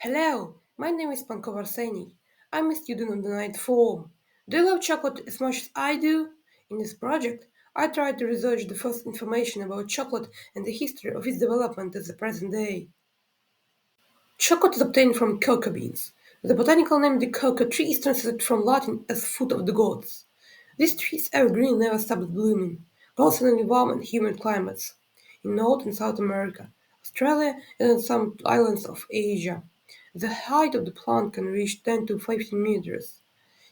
Hello, my name is Pankov Arsenій. I'm a student on the ninth form. Do you love chocolate as much as I do? In this project, I tried to research the first information about chocolate and the history of its development to the present day. Chocolate is obtained from cocoa beans. The botanical name the cocoa tree is translated from Latin as foot of the gods. This tree is evergreen, never stops blooming, grows in only warm and humid climates, in North and South America, Australia, and on some islands of Asia. The height of the plant can reach 10 to 15 meters.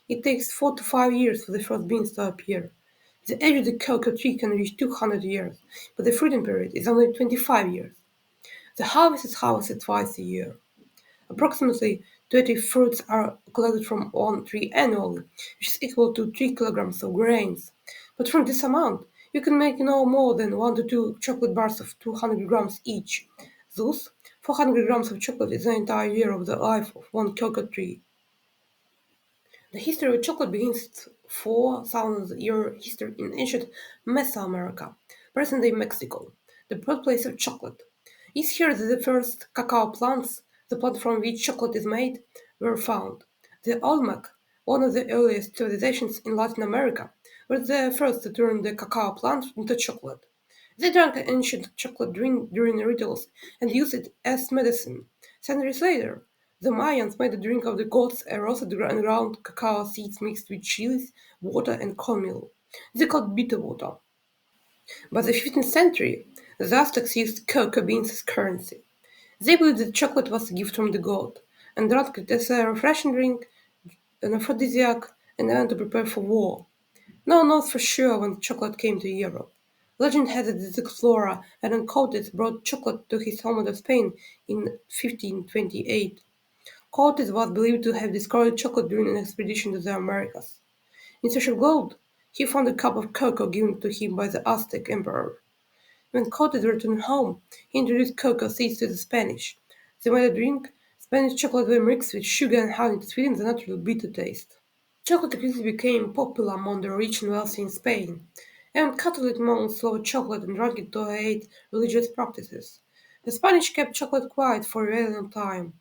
It takes 4 to 5 years for the first beans to appear. The age of the cocoa tree can reach 200 years, but the fruiting period is only 25 years. The harvest is harvested twice a year. Approximately 20 fruits are collected from one tree annually, which is equal to 3 kilograms of grains. But from this amount, you can make no more than 1 to 2 chocolate bars of 200 grams each. Thus, 400 grams of chocolate is the entire year of the life of one cocoa tree. The history of chocolate begins its 4,000-year history in ancient Mesoamerica, present-day Mexico, the birthplace of chocolate. It's here that the first cacao plants, the plant from which chocolate is made, were found. The Olmec, one of the earliest civilizations in Latin America, were the first to turn the cacao plant into chocolate. They drank an ancient chocolate drink during rituals and used it as medicine. Centuries later, the Mayans made a drink of the gods and roasted and ground cacao seeds mixed with chilies, water, and cornmeal. They called bitter water. By the 15th century, the Aztecs used cocoa beans as currency. They believed that chocolate was a gift from the god, and drank it as a refreshing drink, an aphrodisiac, and even to prepare for war. No one knows for sure when chocolate came to Europe. Legend has it that the explorer Hernán Cortés brought chocolate to his homeland of Spain in 1528. Cortés was believed to have discovered chocolate during an expedition to the Americas. In search of gold, he found a cup of cocoa given to him by the Aztec emperor. When Cortés returned home, he introduced cocoa seeds to the Spanish. They made a drink. Spanish chocolate was mixed with sugar and honey to sweeten the natural bitter taste. Chocolate quickly became popular among the rich and wealthy in Spain, and Catholic monks loved chocolate and drank it to aid religious practices. The Spanish kept chocolate quiet for a very long time.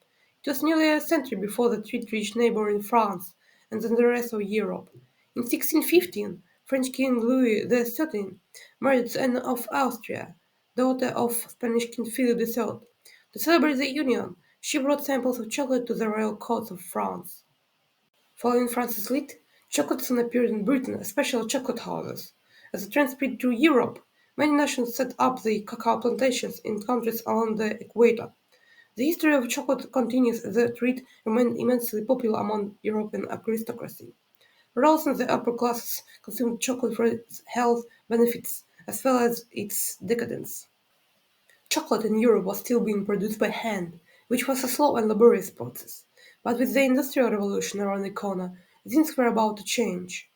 It was nearly a century before the treat reached neighboring France and then the rest of Europe. In 1615, French King Louis XIII married Anne of Austria, daughter of Spanish King Philip III. To celebrate the union, she brought samples of chocolate to the royal courts of France. Following France's lead, chocolate soon appeared in Britain, especially chocolate houses. As the trend spread to Europe, many nations set up the cacao plantations in countries along the equator. The history of chocolate continues as the treat remained immensely popular among European aristocracy. Royals and the upper classes consumed chocolate for its health benefits as well as its decadence. Chocolate in Europe was still being produced by hand, which was a slow and laborious process. But with the Industrial Revolution around the corner, things were about to change.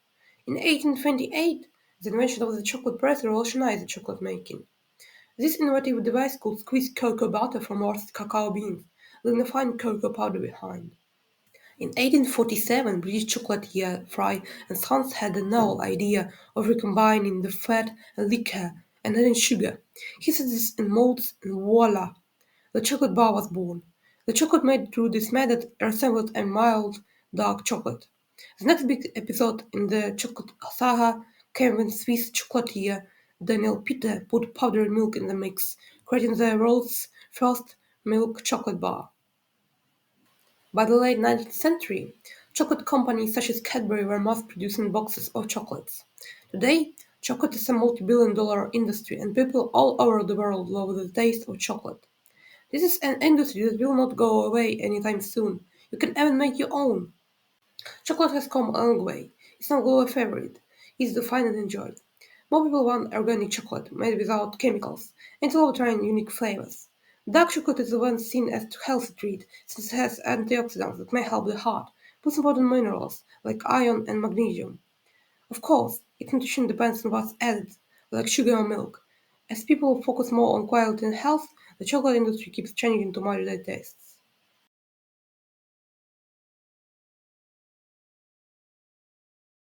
In 1828, the invention of the chocolate press revolutionized chocolate making. This innovative device could squeeze cocoa butter from roasted cacao beans, leaving a fine cocoa powder behind. In 1847, British chocolatier Fry and Sons had the novel idea of recombining the fat and liquor and adding sugar. He set this in molds and voila! The chocolate bar was born. The chocolate made through this method resembled a mild, dark chocolate. The next big episode in the chocolate saga came when Swiss chocolatier Daniel Peter put powdered milk in the mix, creating the world's first milk chocolate bar. By the late 19th century, chocolate companies such as Cadbury were mass-producing boxes of chocolates. Today, chocolate is a multi-billion-dollar industry and people all over the world love the taste of chocolate. This is an industry that will not go away anytime soon. You can even make your own. Chocolate has come a long way. It's no longer a favorite. It's to find and enjoy. More people want organic chocolate made without chemicals and love trying unique flavors. Dark chocolate is the one seen as a healthy treat since it has antioxidants that may help the heart, plus important minerals like iron and magnesium. Of course, its nutrition depends on what's added, like sugar or milk. As people focus more on quality and health, the chocolate industry keeps changing to modern tastes.